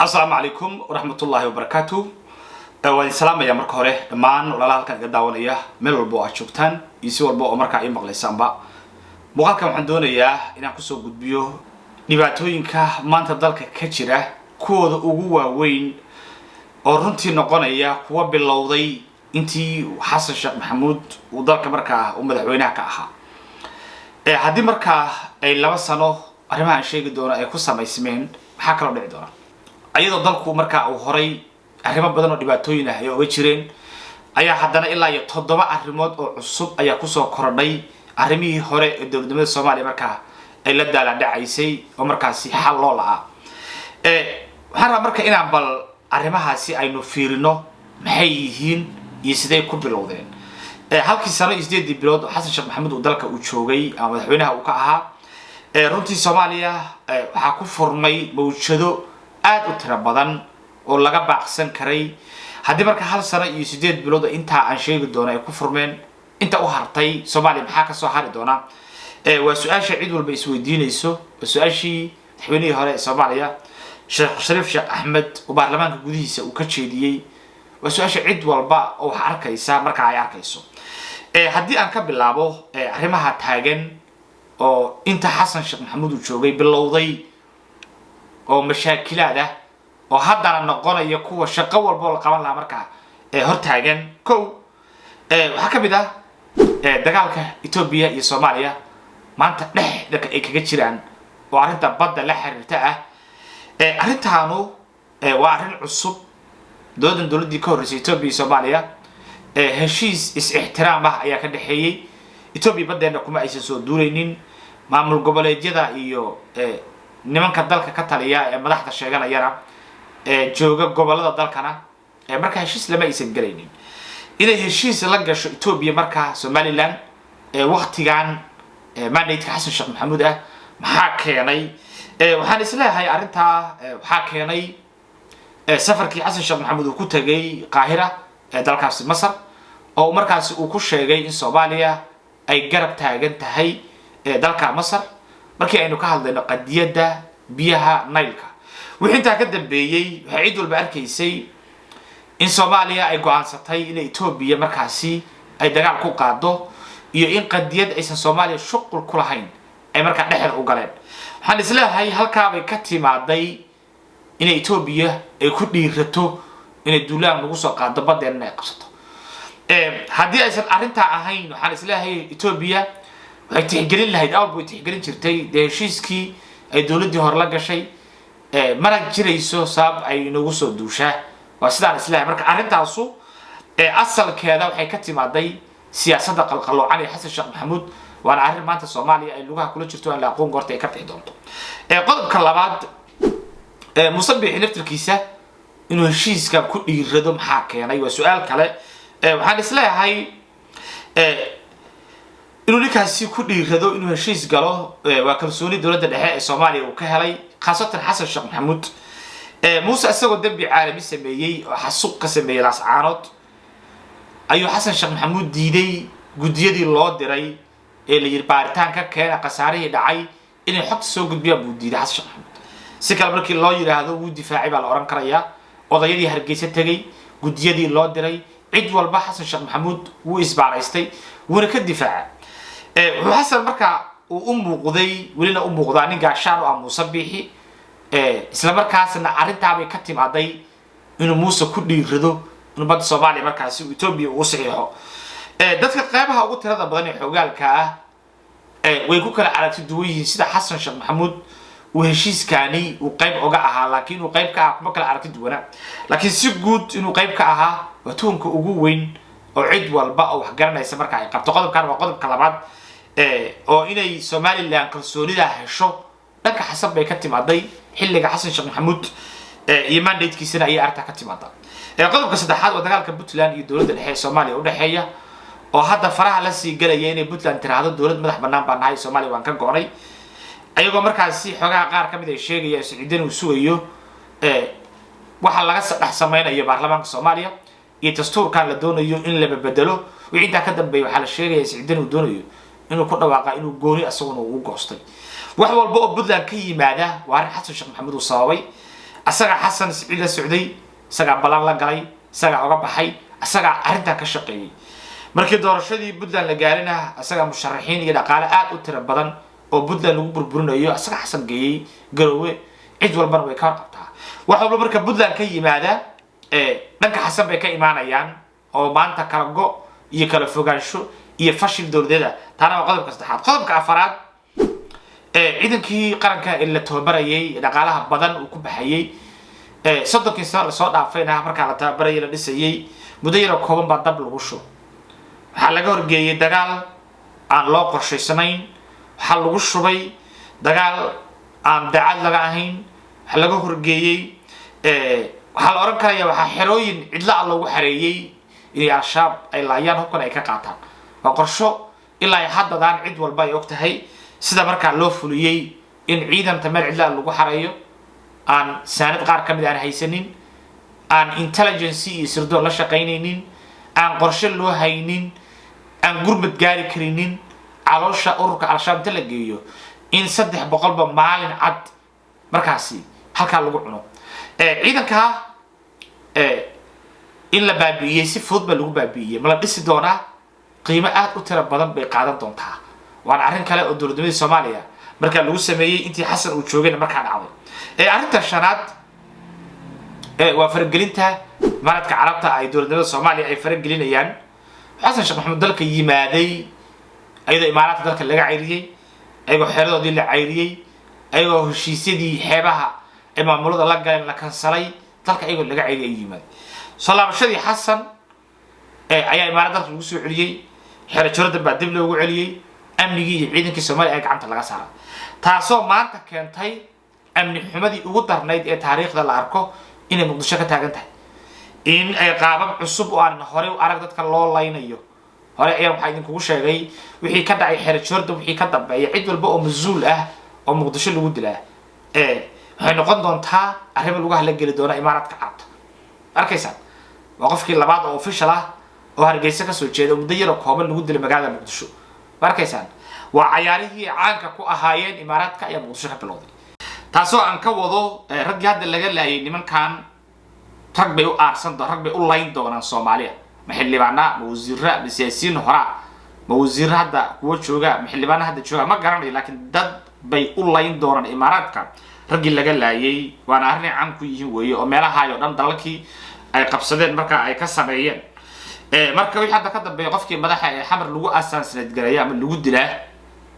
السلام عليكم ورحمة الله وبركاته. والسلام يا مرك هره دمان ولا halkan ka daawanaya meel walba aad joogtaan iyo si walba oo marka ay maqlaysaanba muuqaalkan waxaan doonayaa inaan ku soo gudbiyo dhibaatooyinka maanta dalka ka jira kuwooda ugu waaweyn oo runtii noqonaya kuwa bilowday intii Xasan Sheekh Maxamuud uu dalka markaa uu madaxweynaha ka ahaa haddii markaa ay 2 sano arrimahan sheegi doona ay ku samaysmeen waxa kala dhici doona ayadoo dalku markaa uu horay arrimo badan oo dhibaatooyin ah ay uga jireen ayaa haddana ilaa iyo 7 arrimood oo cusub ayaa ku soo kordhay arrimihii hore ee dowladnimada Soomaaliya markaa ay la daalaa dhacaysay oo markaasi xal loo la'aa waxaan markaa inaan bal arrimahaasi aynu fiirino maxay yihiin iyo sidee ku bilowdeen halkii sano 8 bilood Xasan Sheekh Maxamuud uu dalka u joogay ama madaxweynaha uu ka ahaa runtii Soomaaliya waxa ku furmay mawjado aad u tiro badan oo laga baaqsan karay haddii marka hal sano iyo 8 bilood inta aan sheegi doono ay ku furmeen inta u hartay Soomaaliya maxaa ka soo hari doona waa su'aasha cid walba isweydiinayso su'aashii madaxweynihii hore Soomaaliya Sheekh Shariif Sheekh Ahmed oo baarlamaanka gudihiisa uu ka jeediyay waa su'aasha cid walba oo wax arkaysa marka ay arkayso haddii aan ka bilaabo arrimaha taagan oo inta Xasan Sheekh Maxamuud uu joogay bilowday oo mashaakilaad oo haddana noqonaya kuwa shaqo walba la qaban lahaa markaa hor taagan waxa ka mid ah dagaalka Itoobiya iyo Soomaaliya maanta dhexda ay kaga jiraan oo arrinta badda la xiriirta arrintaanu waa arrin cusub dowladii ka horeysay Itoobiya iyo Soomaaliya heshiis is-ixtiraam ah ayaa ka dhaxeeyay Itoobiya baddeena kuma aysan soo duuleynin maamul goboleedyada iyo nimanka dalka ka taliya ee madaxda sheeganayana jooga gobolada dalkana marka heshiis lama aysan galaynin inay heshiis la gasho Itoobiya marka Somaliland waqtigan mandate Xasan Sheekh Maxamuud maxaa keenay waxaan isleeyahay arrinta waxaa keenay safarkii Xasan Sheekh Maxamuud uu ku tagay Qaahira dalkaasi Masar oo markaasi uu ku sheegay in Soomaaliya ay garab taagan tahay dalka Masar markii aynu ka hadlayno qadiyada biyaha Nailka wixii inta ka dambeeyay waxa cid walba arkaysay in Soomaaliya ay go'aansatay in Itoobiya markaasi ay dagaal ku qaado iyo in qadiyad aysan Soomaaliya shuqul ku lahayn ay markaa dhexda u galeen waxaan isleeyahay halka bay ka timaaday in Itoobiya ay ku dhiirato in duulaan lagu soo qaado badeena ay qabsato haddii aysan arrinta ahayn waxaan isleeyahay Itoobiya waxay tixgelin lahayd awal bay tixgelin jirtay heshiiskii ay dowladii hore la gashay mana jirayso sabab ay nagu soo duushaa waa sidaan isleeyahay marka arrintaasu asalkeeda waxay ka timaaday siyaasadda qalqaloocan ee Xasan Sheekh Maxamuud waana arrin maanta Soomaaliya ay lugaha kula jirto la aqoon goorta ay ka bixi doonto qodobka labaad musabbiix naftirkiisa inuu heshiiska ku dhiirado maxaa keenay waa su'aal kale waxaan isleeyahay inuu ninkaasi ku dhiirado inuu heshiis galo waa kalsooni dowladda dhexe ee Soomaaliya uu ka helay khaasatan Xasan Sheekh Maxamuud muuse asagoo dambi caalami sameeyay oo xasuuq ka sameeyay Laascaanood ayuu Xasan Sheekh Maxamuud diiday gudiyadii loo diray ee la yiri baaritaanka keena qasaarihii dhacay inay xogta soo gudbiyaan buu diiday Xasan Sheekh Maxamuud si kale markii loo yiraahdo uu difaacay baa la oran karayaa odayadii Hargeysa tagay gudiyadii loo diray cid walba Xasan Sheekh Maxamuud wuu isbaaraystay wuuna ka difaacay Xasan markaa uu u muuqday welina u muuqdaa nin gaashaan u aamuusa bixi isla markaasna arrinta bay ka timaaday inuu muuse ku dhiirado inuu badda Soomaaliya markaasi Itoobiya uu saxiixo dadka qaybaha ugu tirada badan ee xogaalka way ku kala aragti duwan yihiin sida Xasan Sheekh Maxamuud uu heshiiskaani uu qayb uga ahaa laakiin uu qayb ka ah kuma kala aragti duwana laakiin si guud inuu qayb ka ahaa waa toonka ugu weyn oo cid walba oo wax garanaysa marka ay qabto qodobkan waa qodobka labaad oo inay Somaliland kalsoonida hesho dhanka xasab bay ka timaaday xilliga Xasan Sheekh Maxamuud iyo mandate-kiisana ay arta ka timaada qodobka saddexaad waa dagaalka Puntland iyo dowladda dhexe ee Soomaaliya u dhaxeeya oo hadda faraha la sii galaya inay Puntland tiraahdo dowlad madax bannaan baan nahay Soomaaliya waan ka go'nay ayagoo markaasi xogaha qaar ka mid ay sheegayaan Siciidan uu sugayo waxa laga sadex sameeyo baarlamaanka Soomaaliya iyo dastuurkan la doonayo in la bedelo wixii inta ka dambeeyay waxa la sheegaya Siciidan uu doonayo inuu ku dhawaaqa inuu gooni asaguna uu goostay wax walba oo Puntland ka yimaada waa Xasan Sheekh Maxamuud uu sababay asaga xasan siciid socday asaga balan la galay asaga uga baxay asaga arinta ka shaqeeyay markii doorashadii Puntland la gaarina asaga musharaxiin iyo dhaqaale aad u tiro badan oo Puntland lagu burburinayo asaga xasan geeyay Garowe cid walba way ka qabtaa waxa walba marka Puntland ka yimaada dhanka xasan bay ka imaanayaan oo maanta kala go iyo kala fogaansho iyo fashil dowladda taana waa qodobka saddexaad qodobka afaraad ciidankii qaranka ee la tababarayay dhaqaalaha badan uu ku baxayay sodonkii sano la soo dhaafayna marka la tababarayay la dhisayay muddo yar kooban baa dab lagu shubo waxa laga horgeeyay dagaal aan loo qorsheysanayn waxa lagu shubay dagaal aan daacad laga ahayn waxa laga horgeeyay waxa la oran karayaa waxa xerooyin cidla lagu xareeyay in al-shabaab ay laayaan hubkan ay ka qaataan waa qorsho ilaa haddadaan cid walba ay ogtahay sida marka loo fuliyay in ciidan tamar cidla lagu xareeyo aan saanad qaar kamid aan haysanin aan intelligence iyo sirdo la shaqeynaynin aan qorshe loo haynin aan gurmad gaari karinin caloosha ururka al-shabaab la geeyo in 300 ba maalin cad markaasi halka lagu cuno ciidanka in la baabiiyay si fudud ba lagu baabiiyay ma la dhisi doonaa qiimo aad u tiro badan bay qaadan doontaa waana arrin kale oo dowladda Soomaaliya marka lagu sameeyay intii xasan uu joogay marka dhacday arrinta shanaad waa faragelinta maradka carabta ay dowladda Soomaaliya ay faragelinayaan xasan sheekh maxamed dalka yimaaday ayada imaaraadka dalka laga cayriyay ayagoo xeeradoodii la cayriyay ayagoo heshiisyadii xeebaha ee maamulada la galeen la kansalay dalka ayagoo laga cayriyay yimaad salaamashadii xasan ayaa imaaraadka dalka lagu soo celiyay xeer jorada baa dib loogu celiyay amnigii iyo ciidankii Soomaaliya ay gacanta laga saaray taasoo maanta keentay amni xumadii ugu darnayd ee taariikhda la arko inay Muqdisho ka taagan tahay in ay qaabab cusub oo aan hore u arag dadka loo laynayo hore ayaan waxa idin kugu sheegay wixii ka dhacay xeer jorda wixii ka dambeeyay cid walba oo mas'uul ah oo Muqdisho lagu dilaa waxay noqon doontaa arrimo lagu hal geli doona imaaraadka carabta arkaysan waa qofkii labaad oo official ah oo Hargeysa ka soo jeeda muddo yar oo kooban lagu dilay magaalada Muqdisho arkaysan waa cayaarihii caanka ku ahaayeen imaaraadka ayaa Muqdisho ka bilowday taasoo aan ka wado rag hadda laga laayay nimankan rag bay u aarsan doonaan rag bay u layn doonaan Soomaaliya maxillibaana wasiirra siyaasiyiin hore ma wasiirra hadda kuwa jooga maxillibaana hadda jooga ma garanayo laakiin dad bay u layn doonaan imaaraadka ragii laga laayay waana arrin caan ku yihiin weeyo oo meelaha oo dhan dalkii ay qabsadeen marka ay ka sameeyeen marka wixii hadda ka dambeeyay qofkii madaxa ee xamar lagu asaasnad galay ama lagu dilaa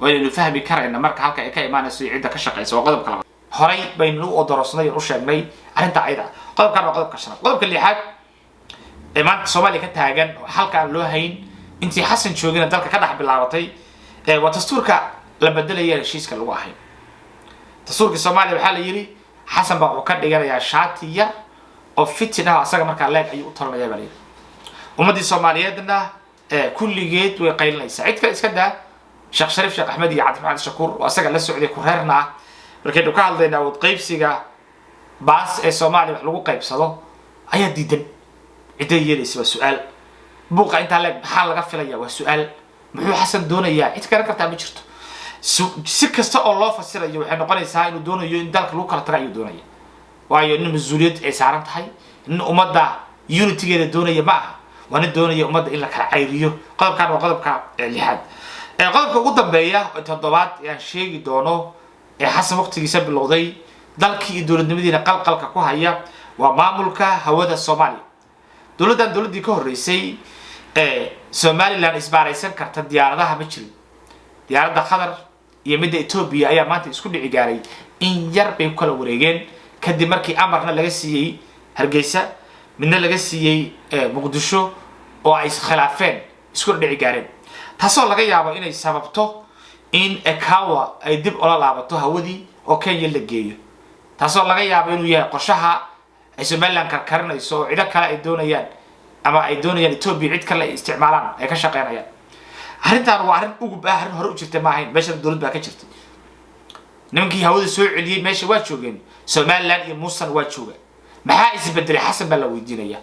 waynu fahmi karayna marka halka ay ka imaanayso ciidda ka shaqeysa waa qodobka labaad horay baynu u doorasnay oo sheegnay arrinta ayda qodobkan waa qodobka shanaad qodobka lixaad maanta Soomaaliya ka taagan oo halka loo hayn intii xasan joogina dalka ka dhax bilaabatay waa dastuurka la bedelay heshiiska lagu ahayn dastuurka Soomaaliya waxa la yiri xasan baa uu ka dhiganayaa shaatiya oo fitina asaga marka leeg ayuu u talanayaa bari ummadii Soomaaliyeedna kulligeed way qaylinaysaa cid kale iska daa Sheekh Shariif Sheekh Axmed iyo Cabdi Shakuur oo asaga la socday ku reerna markay ka hadlayna wad qaybsiga baas ee Soomaaliya wax lagu qaybsado ayaa diidan cidda yeelaysa waa su'aal buuqa inta leeg maxaa laga filayaa waa su'aal muxuu xasan doonayaa cid kale kartaa ma jirto si kasta oo loo fasirayo waxay noqonaysaa inuu doonayo in dalka lagu kala tago ayuu doonaya waayo in mas'uuliyad ay saaran tahay in ummadda unity-geeda doonaya ma aha waana doonaya ummadda in la kala cayriyo qodobkan waa qodobka lixaad qodobka ugu dambeeya oo toddobaad aan sheegi doono xasan waqtigiisa bilowday dalkii iyo dowladnimadiina qalqalka ku haya waa maamulka hawada Soomaaliya dowladii ka horeysay Somaliland isbaaraysan karta diyaaradaha ma jirin diyaaradda Qatar iyo midda Ethiopia ayaa maanta isku dhici gaaray in yar bay kala wareegeen kadib markii amarna laga siiyay Hargeysa midna laga siiyay Muqdisho oo ay khilaafeen isku dhici gaareen taasoo laga yaabo inay sababto in ECAWA ay dib ula laabato hawadii oo Kenya la geeyo taasoo laga yaabo inuu yahay qorshaha ay Somaliland karkarinayso oo cid kale ay doonayaan ama ay doonayaan Ethiopia cid kale ay isticmaalaan ay ka shaqeynayaan arrintan waa arrin ugu baahan hore u jirtay ma ahayn meesha dawlad baa ka jirtay nimankii hawada soo celiyay meesha waa joogeen Somaliland iyo Musan waa jooga maxaa isbedelay xasan baa la weydiinaya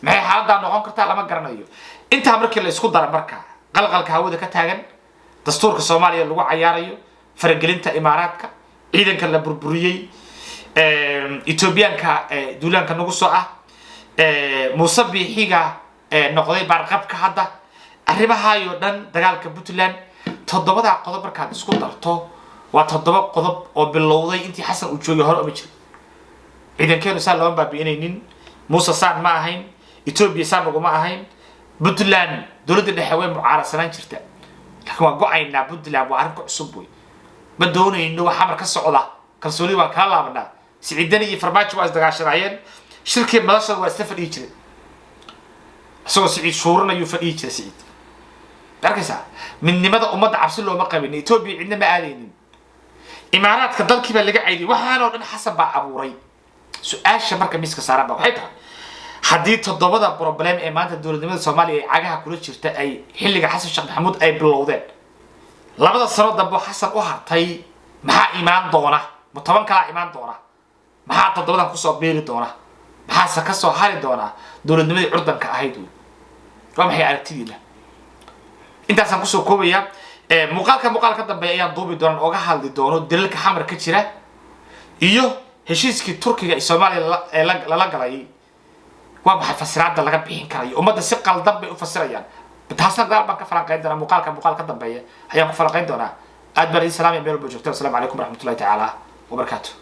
maxay xaaladda noqon kartaa lama garanayo inta markii la isku daro marka qalqalka hawada ka taagan dastuurka Soomaaliya lagu cayaarayo faragelinta imaaraadka ciidanka la burburiyay Ethiopianka duulaanka nagu soo ah Muuse Bixiga noqday barqabka hadda arrimaha iyo dhan dagaalka Puntland toddobada qodob markaad isku darto waa toddoba qodob oo bilowday intii Xasan uu joogay hore uma jirin ciidankeenu saa loo baabi'inaynin Muuse saan ma ahayn Ethiopia saan ugu ma ahayn Puntland dowladda dhexe way mucaarasanaan jirta laakiin waa go'aynaa Puntland waa arrin cusub way ma doonayno waxa marka socda kalsooni waan kala laabanaa siciidani iyo farmaajo waa isdagaashanayeen shirkii madashada waa isla fadhiyi jiray asagoo siciid shuurana ayuu fadhiyi jiray siciid arkaysaa midnimada ummadda cabsi looma qabin Ethiopia cidna ma aadaynin imaaraadka dalkii baa laga caydiyay waxaanoo dhan Xasan baa abuuray su'aasha marka miiska saaran baa waxay tahay haddii toddobada problem ee maanta dowladnimada Soomaaliya ay cagaha kula jirta ay xilliga Xasan Sheekh Maxamuud ay bilowdeen labada sano dambe Xasan u hartay maxaa imaan doona mutaban kala imaan doona maxaa toddobadan ku soo beeri doona maxaa ka soo hari doona dowladnimadii curdanka ahayd waa maxay aragtidiina intaasaan ku soo koobaya muuqaalka dambe ayaan duubi doonaan oga hadli doono dalalka xamar ka jira iyo heshiiskii Turkiga iyo Soomaaliya la galay waa maxay fasiraadda laga bixin karayo ummadda si qaldan bay u fasirayaan taasna gaar baan ka falanqayn doonaa muuqaalka dambe ayaan ku falanqayn doonaa aad baan idin salaamay meel walba joogtaan assalaamu calaykum waraxmatullaahi tacaala wabarakaatuh